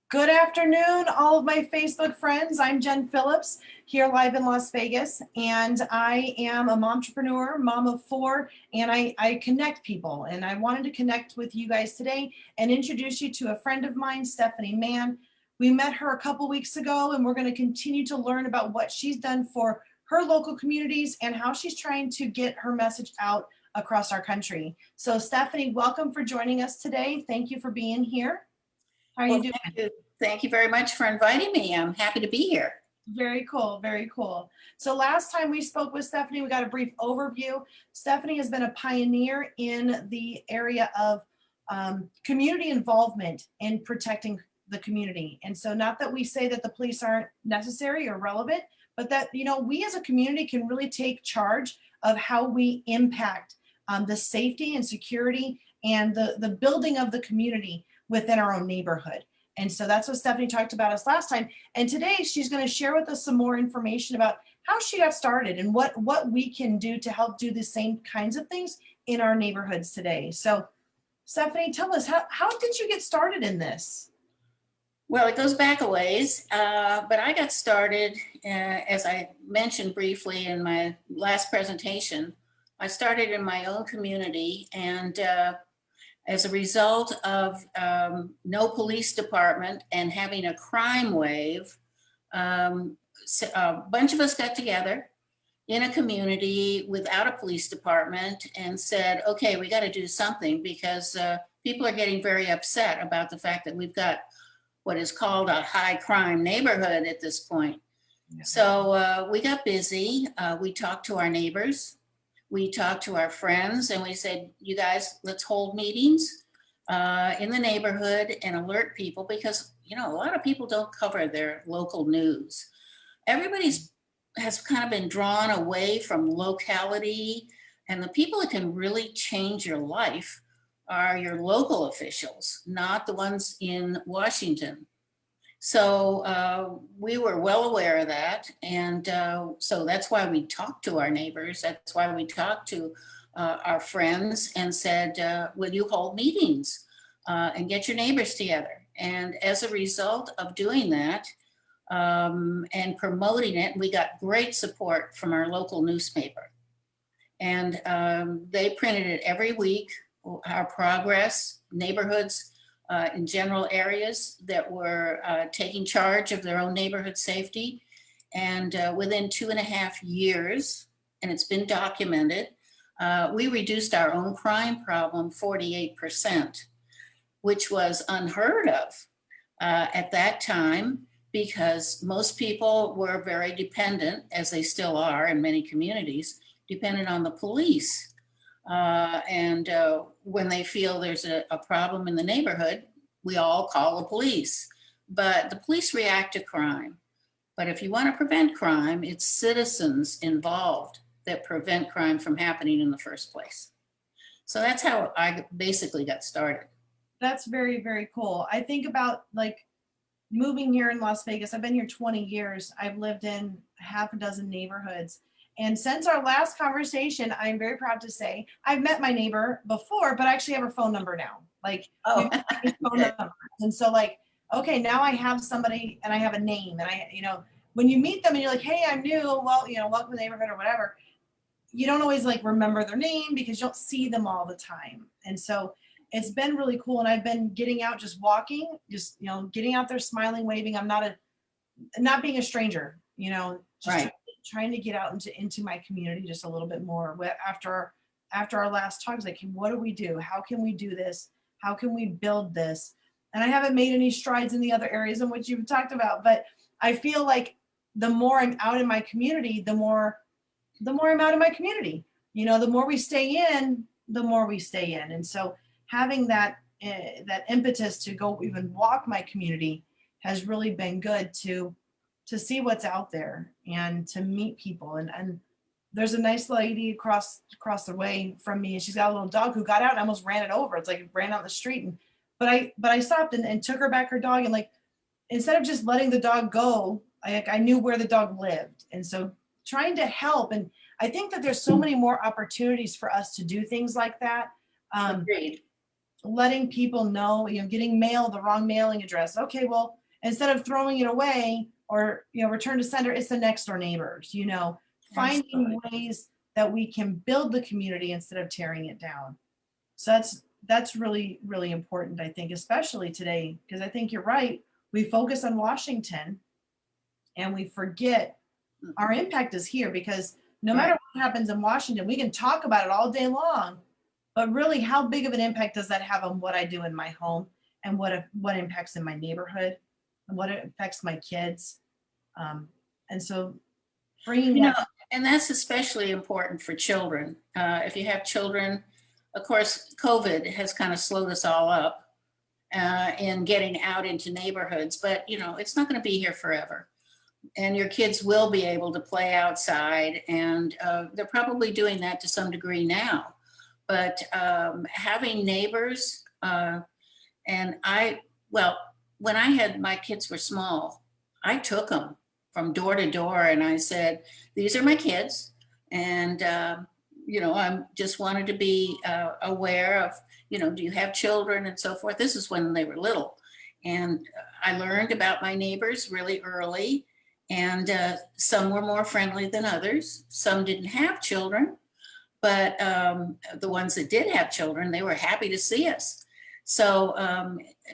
Good afternoon, all of my Facebook friends. I'm Jen Phillips here live in Las Vegas, and I am a momtrepreneur, mom of four, and I connect people. And I wanted to connect with you guys today and introduce you to a friend of mine, Stephanie Mann. We met her a couple weeks ago, and we're going to continue to learn about what she's done for her local communities and how she's trying to get her message out across our country. So, Stephanie, welcome for joining us today. Thank you for being here. How are you Well, doing? thank you. Thank you very much for inviting me. I'm happy to be here. Very cool, very cool. So last time we spoke with Stephanie, we got a brief overview. Stephanie has been a pioneer in the area of community involvement in protecting the community. And so not that we say that the police aren't necessary or relevant, but that, we as a community can really take charge of how we impact the safety and security and the building of the community within our own neighborhood. And so that's what Stephanie talked about us last time. And today she's going to share with us some more information about how she got started and what we can do to help do the same kinds of things in our neighborhoods today. So Stephanie, tell us, how did you get started in this? Well, it goes back a ways, but I got started, as I mentioned briefly in my last presentation, I started in my own community, and as a result of no police department and having a crime wave, a bunch of us got together in a community without a police department and said, okay, we got to do something because people are getting very upset about the fact that we've got what is called a high crime neighborhood at this point. Yeah. So we got busy. We talked to our neighbors. We talked to our friends and we said, you guys, let's hold meetings in the neighborhood and alert people because, a lot of people don't cover their local news. Everybody's has kind of been drawn away from locality, and the people that can really change your life are your local officials, not the ones in Washington. So we were well aware of that. And so that's why we talked to our neighbors. That's why we talked to our friends and said, will you hold meetings and get your neighbors together? And as a result of doing that and promoting it, we got great support from our local newspaper. And they printed it every week, our progress, neighborhoods, in general areas that were taking charge of their own neighborhood safety. And within 2.5 years, and it's been documented, we reduced our own crime problem 48%, which was unheard of at that time because most people were very dependent, as they still are in many communities, dependent on the police. And when they feel there's a problem in the neighborhood, we all call the police. But the police react to crime. But if you want to prevent crime, it's citizens involved that prevent crime from happening in the first place. So that's how I basically got started. That's very, very cool. I think about moving here in Las Vegas. I've been here 20 years. I've lived in half a dozen neighborhoods. And since our last conversation, I'm very proud to say I've met my neighbor before, but I actually have her phone number now. Phone number. And so okay, now I have somebody and I have a name. And when you meet them and you're like, hey, I'm new, well, welcome to the neighborhood or whatever, you don't always remember their name because you don't see them all the time. And so it's been really cool. And I've been getting out, just walking, getting out there, smiling, waving. I'm not being a stranger, just right. trying to get out into my community just a little bit more. After our last talk, it's like, hey, what do we do? How can we do this? How can we build this? And I haven't made any strides in the other areas in which you've talked about, but I feel like the more I'm out in my community, the more I'm out in my community. The more we stay in, the more we stay in. And so having that impetus to go even walk my community has really been good to see what's out there and to meet people. And there's a nice lady across the way from me, and she's got a little dog who got out and almost ran it over. It's like it ran out the street. But I stopped and took her back her dog, and instead of just letting the dog go, I knew where the dog lived. And so trying to help. And I think that there's so many more opportunities for us to do things like that. Agreed. letting people know, getting mail, the wrong mailing address. Okay, well, instead of throwing it away or, return to sender, it's the next door neighbors, finding Absolutely. ways that we can build the community instead of tearing it down. So that's really, really important, I think, especially today, because I think you're right. We focus on Washington and we forget our impact is here, because no matter Right. what happens in Washington, we can talk about it all day long, but really, how big of an impact does that have on what I do in my home, and what impacts in my neighborhood, and what it affects my kids? And so bringing You know, that, and that's especially important for children. If you have children, of course, COVID has kind of slowed us all up in getting out into neighborhoods, but it's not going to be here forever. And your kids will be able to play outside, and they're probably doing that to some degree now. But having neighbors, and well, when I had my kids were small, I took them from door to door and I said, these are my kids. And, I just wanted to be aware of, do you have children and so forth? This is when they were little. And I learned about my neighbors really early. And some were more friendly than others. Some didn't have children, but the ones that did have children, they were happy to see us. So,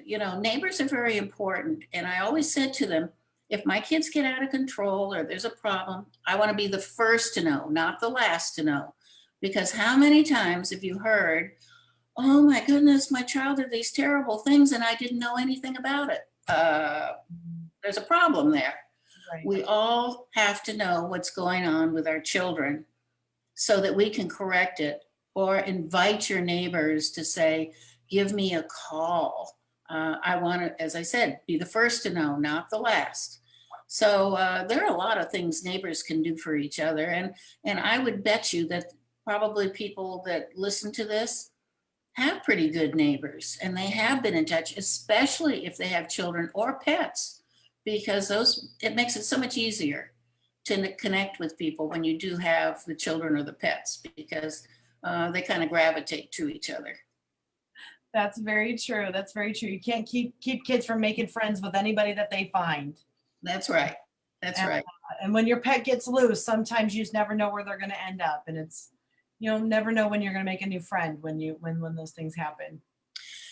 neighbors are very important. And I always said to them, if my kids get out of control or there's a problem, I want to be the first to know, not the last to know. Because how many times have you heard, oh my goodness, my child did these terrible things and I didn't know anything about it? There's a problem there. right. We all have to know what's going on with our children so that we can correct it, or invite your neighbors to say, give me a call. I want to, as I said, be the first to know, not the last. So there are a lot of things neighbors can do for each other. And I would bet you that probably people that listen to this have pretty good neighbors and they have been in touch, especially if they have children or pets, because it makes it so much easier to connect with people when you do have the children or the pets, because they kind of gravitate to each other. That's very true. That's very true. You can't keep kids from making friends with anybody that they find. That's right. That's And, right. and when your pet gets loose, sometimes you just never know where they're going to end up, and it's never know when you're going to make a new friend when those things happen.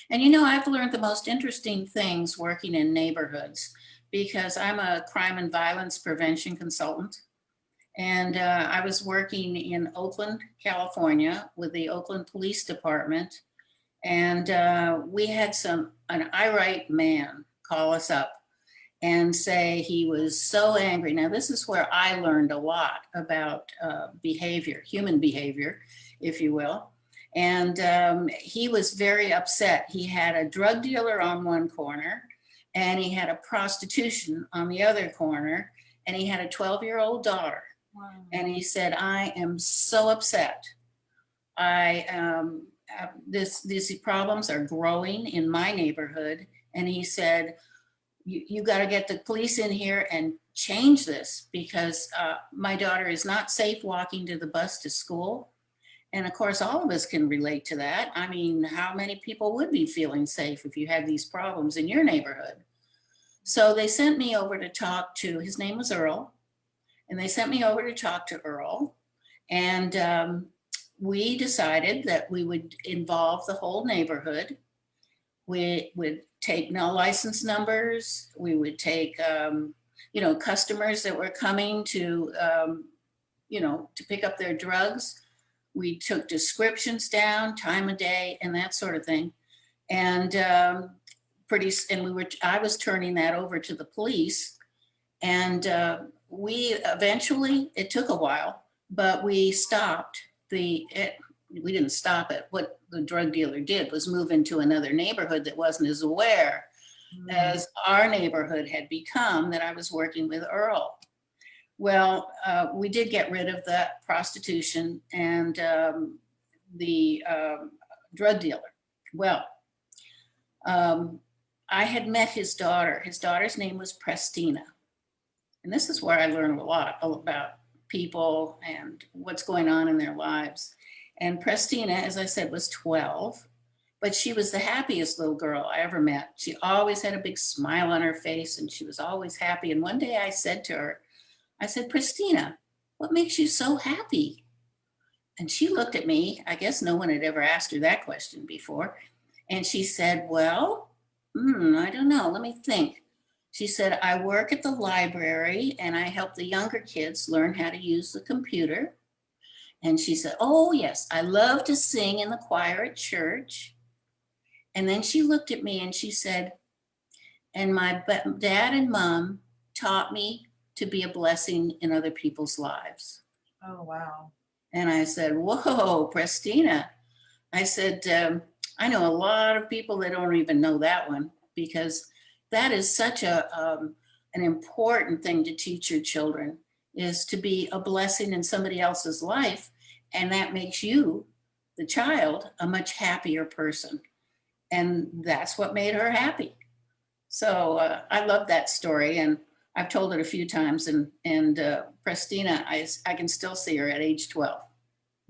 And I've learned the most interesting things working in neighborhoods, because I'm a crime and violence prevention consultant. And I was working in Oakland, California with the Oakland Police Department. And we had an irate man call us up and say he was so angry. Now, this is where I learned a lot about behavior, human behavior, if you will. And he was very upset. He had a drug dealer on one corner, and he had a prostitution on the other corner, and he had a 12-year-old daughter. Wow. And he said, I am so upset. These problems are growing in my neighborhood. And he said, you got to get the police in here and change this, because my daughter is not safe walking to the bus to school. And of course, all of us can relate to that. I mean, how many people would be feeling safe if you had these problems in your neighborhood? So they sent me over to talk to, his name was Earl, and they sent me over to talk to Earl. And we decided that we would involve the whole neighborhood. We would take no license numbers. We would take, customers that were coming to pick up their drugs. We took descriptions down, time of day, and that sort of thing. And I was turning that over to the police. And we eventually, it took a while, but we stopped we didn't stop it. What the drug dealer did was move into another neighborhood that wasn't as aware as our neighborhood had become, that I was working with Earl. Well, we did get rid of that prostitution and the drug dealer. Well, I had met his daughter. His daughter's name was Prestina. And this is where I learned a lot about people and what's going on in their lives. And Prestina, as I said, was 12, but she was the happiest little girl I ever met. She always had a big smile on her face and she was always happy. And one day I said to her, I said, Christina, what makes you so happy? And she looked at me. I guess no one had ever asked her that question before. And she said, well, I don't know. Let me think. She said, I work at the library and I help the younger kids learn how to use the computer. And she said, oh, yes, I love to sing in the choir at church. And then she looked at me and she said, and my dad and mom taught me to be a blessing in other people's lives. Oh, wow. And I said, whoa, Prestina. I said, I know a lot of people that don't even know that one, because that is such an important thing to teach your children, is to be a blessing in somebody else's life. And that makes you, the child, a much happier person. And that's what made her happy. So I love that story. And I've told it a few times. And Prestina, I can still see her at age 12.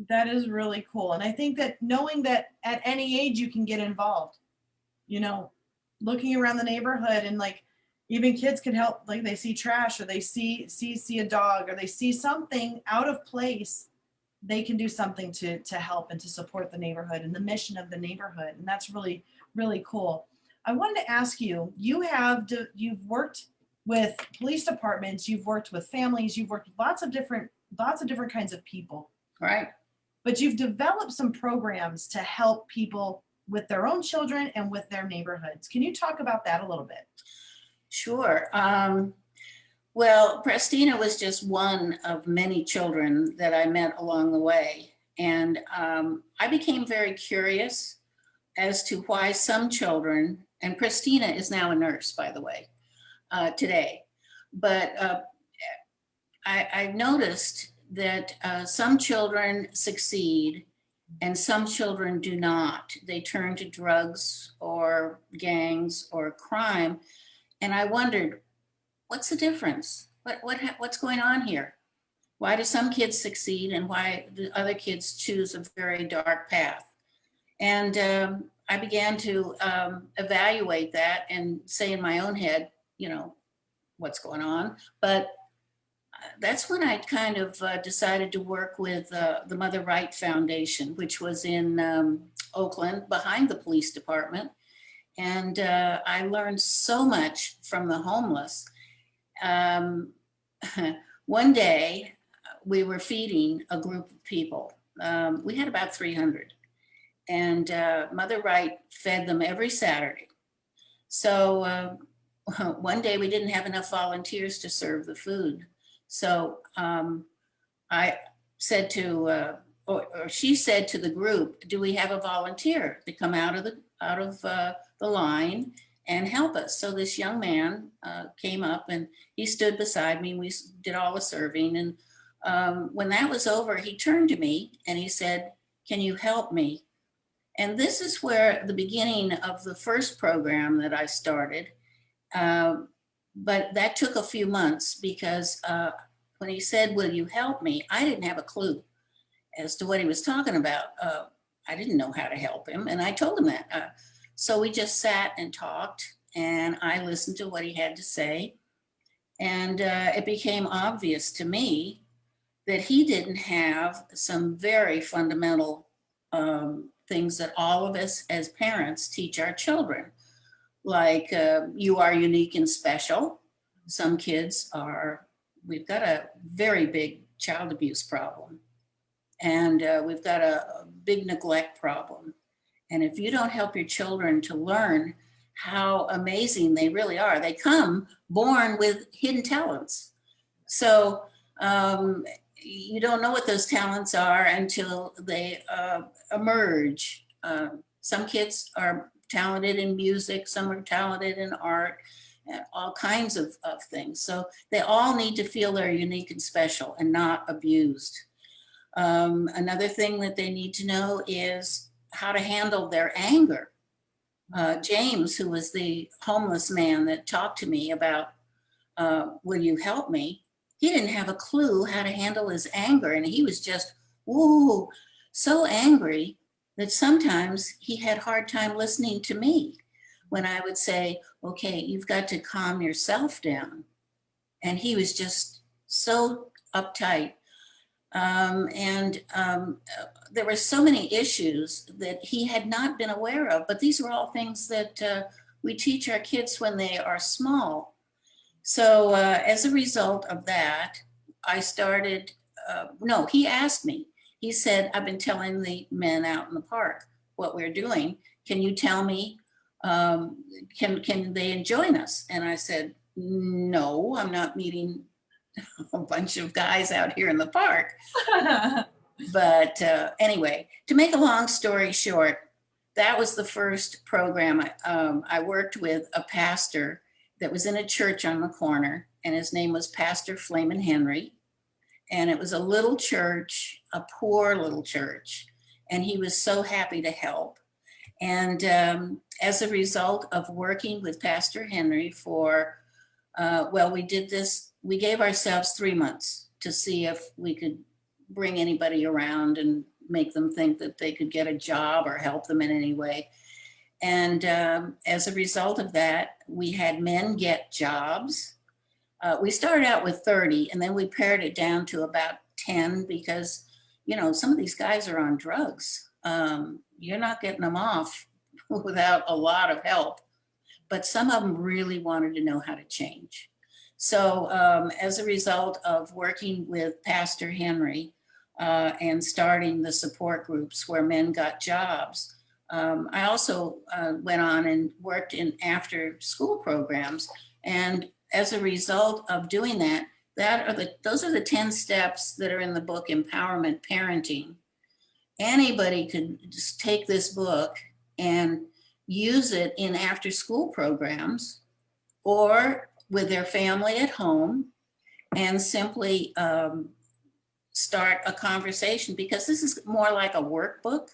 That is really cool. And I think that knowing that at any age you can get involved, you know, looking around the neighborhood, and like even kids can help, like they see trash or they see a dog or they see something out of place, they can do something to help and to support the neighborhood and the mission of the neighborhood. And that's really, really cool. I wanted to ask you, you've worked with police departments, you've worked with families, you've worked with lots of different kinds of people. Right. But you've developed some programs to help people with their own children and with their neighborhoods. Can you talk about that a little bit? Sure. Well, Prestina was just one of many children that I met along the way. And I became very curious as to why some children, and Prestina is now a nurse, by the way, today, but I noticed that some children succeed and some children do not. They turn to drugs or gangs or crime. And I wondered, what's the difference? What's going on here? Why do some kids succeed and why do other kids choose a very dark path? And I began to evaluate that and say in my own head, what's going on. But that's when I kind of decided to work with the Mother Right Foundation, which was in Oakland behind the police department. And I learned so much from the homeless. One day we were feeding a group of people. We had about 300. And Mother Right fed them every Saturday. So one day we didn't have enough volunteers to serve the food. So I said to, or she said to the group, do we have a volunteer to come out of the line and help us? So this young man came up and he stood beside me. We did all the serving. And when that was over, he turned to me and he said, can you help me? And this is where the beginning of the first program that I started. But that took a few months because when he said, will you help me? I didn't have a clue as to what he was talking about. I didn't know how to help him. And I told him that. So we just sat and talked and I listened to what he had to say. And it became obvious to me that he didn't have some very fundamental things that all of us as parents teach our children. Like you are unique and special. Some kids are, we've got a very big child abuse problem. And we've got a big neglect problem. And if you don't help your children to learn how amazing they really are, they come born with hidden talents. So you don't know what those talents are until they emerge. Some kids are talented in music, some are talented in art, all kinds of things. So they all need to feel they're unique and special and not abused. Another thing that they need to know is how to handle their anger. James, who was the homeless man that talked to me about, will you help me? He didn't have a clue how to handle his anger. And he was just, ooh, so angry. that sometimes he had a hard time listening to me when I would say, okay, you've got to calm yourself down. And he was just so uptight. There were so many issues that he had not been aware of, but these were all things that we teach our kids when they are small. So as a result of that, I started, no, he asked me, he said, I've been telling the men out in the park what we're doing. Can you tell me, can they join us? And I said, no, I'm not meeting a bunch of guys out here in the park. But anyway, to make a long story short, that was the first program. I worked with a pastor that was in a church on the corner, and his name was Pastor Flamin Henry. And it was a little church, a poor little church, and he was so happy to help. And as a result of working with Pastor Henry for, well, we did this, we gave ourselves 3 months to see if we could bring anybody around and make them think that they could get a job or help them in any way. And as a result of that, we had men get jobs. We started out with 30, and then we pared it down to about 10 because, you know, some of these guys are on drugs. You're not getting them off without a lot of help. But some of them really wanted to know how to change. So as a result of working with Pastor Henry and starting the support groups where men got jobs, I also went on and worked in after school programs. And as a result of doing that, those are the 10 steps that are in the book, Empowerment Parenting. Anybody could just take this book and use it in after school programs or with their family at home and simply start a conversation, because this is more like a workbook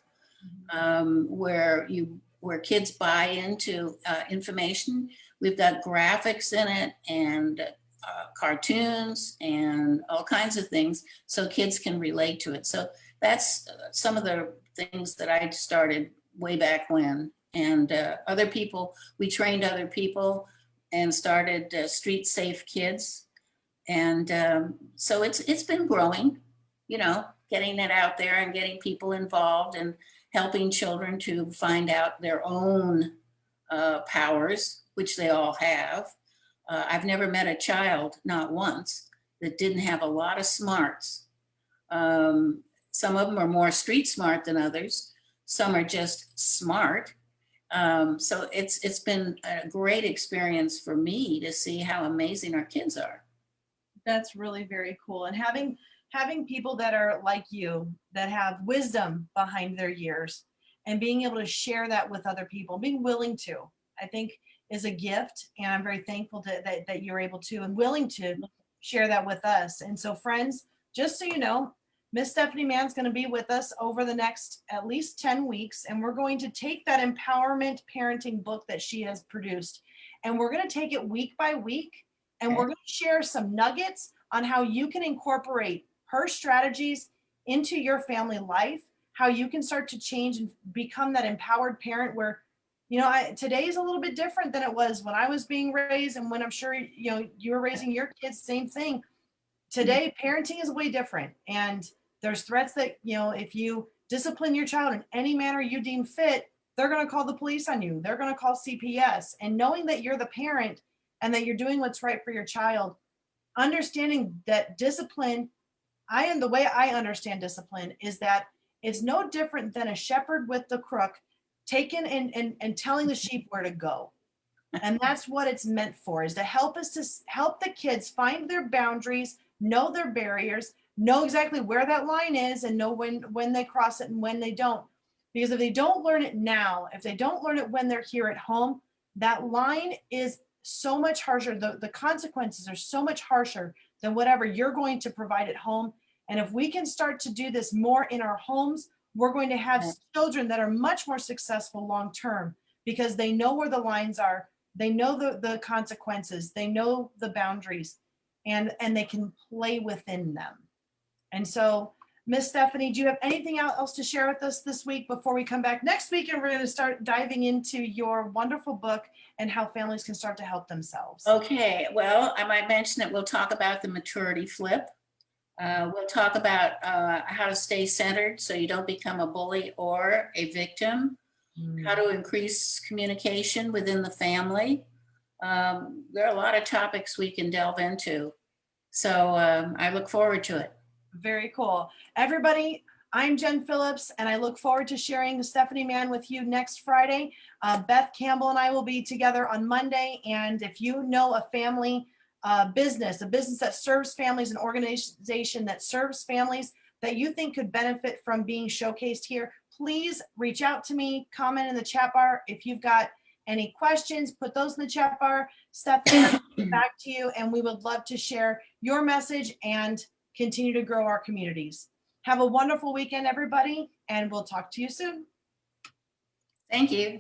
where kids buy into information. We've got graphics in it and cartoons and all kinds of things so kids can relate to it. So that's some of the things that I started way back when. And other people, we trained other people and started Street Safe Kids. And so it's been growing, you know, getting it out there and getting people involved and helping children to find out their own powers, which they all have. I've never met a child, not once, that didn't have a lot of smarts. Some of them are more street smart than others. Some are just smart. So it's been a great experience for me to see how amazing our kids are. That's really very cool. And having people that are like you, that have wisdom behind their years, and being able to share that with other people, being willing to, I think is a gift. And I'm very thankful that you're able to and willing to share that with us. And so friends, just so you know, Miss Stephanie Mann's going to be with us over the next at least 10 weeks. And we're going to take that empowerment parenting book that she has produced, and we're going to take it week by week. And we're going to share some nuggets on how you can incorporate her strategies into your family life, how you can start to change and become that empowered parent where, you know, today is a little bit different than it was when I was being raised, and when I'm sure, you know, you were raising your kids, same thing. Today, parenting is way different. And there's threats that, you know, if you discipline your child in any manner you deem fit, they're going to call the police on you. They're going to call CPS. And knowing that you're the parent and that you're doing what's right for your child, understanding that discipline, the way I understand discipline is that it's no different than a shepherd with the crook taking and telling the sheep where to go. And that's what it's meant for, is to help the kids find their boundaries, know their barriers, know exactly where that line is, and know when they cross it and when they don't. Because if they don't learn it now, if they don't learn it when they're here at home, that line is so much harsher. The consequences are so much harsher than whatever you're going to provide at home. And if we can start to do this more in our homes, we're going to have children that are much more successful long term, because they know where the lines are, they know the consequences, they know the boundaries, and they can play within them. And so, Miss Stephanie, do you have anything else to share with us this week before we come back next week and we're going to start diving into your wonderful book and how families can start to help themselves? Okay, well, I might mention that we'll talk about the maturity flip. We'll talk about how to stay centered so you don't become a bully or a victim, how to increase communication within the family. There are a lot of topics we can delve into. So I look forward to it. Very cool. Everybody, I'm Jen Phillips, and I look forward to sharing Stephanie Mann with you next Friday. Beth Campbell and I will be together on Monday. And if you know a family business, a business that serves families, an organization that serves families that you think could benefit from being showcased here, please reach out to me, comment in the chat bar. If you've got any questions, put those in the chat bar. Stephanie, I'll get back to you, and we would love to share your message and continue to grow our communities. Have a wonderful weekend, everybody, and we'll talk to you soon. Thank you.